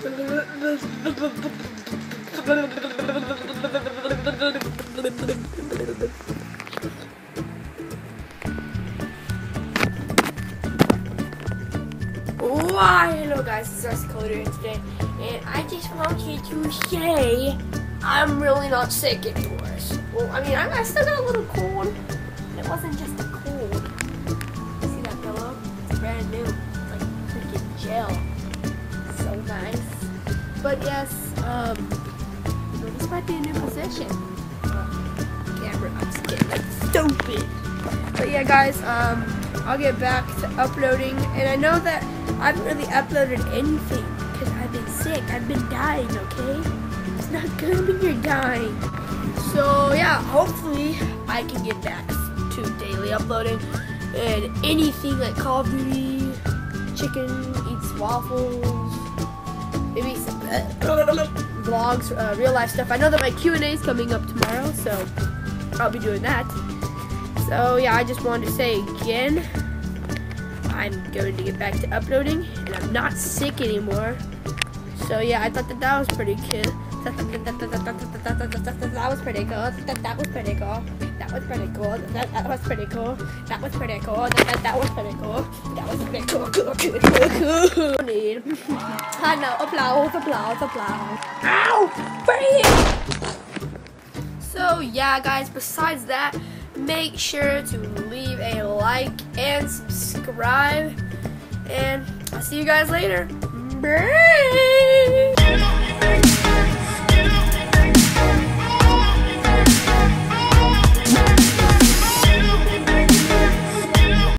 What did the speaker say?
Why, hello guys, it's us Coder today, and I just wanted to say I'm really not sick anymore. Well, I mean, I still got a little cold. It wasn't just a cold. See that pillow? It's brand new. It's like freaking gel. So nice. But yes, this might be a new position. Camera, I'm just getting like stupid. But yeah, guys, I'll get back to uploading, and I know that I haven't really uploaded anything because I've been sick. I've been dying, okay? It's not good when you're dying. So yeah, hopefully I can get back to daily uploading and anything like Call of Duty, chicken eats waffles, maybe some vlogs, real life stuff. I know that my Q&A is coming up tomorrow, so I'll be doing that. So yeah, I just wanted to say again, I'm going to get back to uploading, and I'm not sick anymore. So yeah, I thought that was pretty cool. That was pretty cool. That was pretty cool. That was pretty cool. That was pretty cool. That was pretty cool. That was pretty cool. That was pretty cool. That was pretty cool. Cool. I know. Applause. Ow! Breathe. So yeah, guys. Besides that, make sure to leave a like and subscribe, and I'll see you guys later. Bye.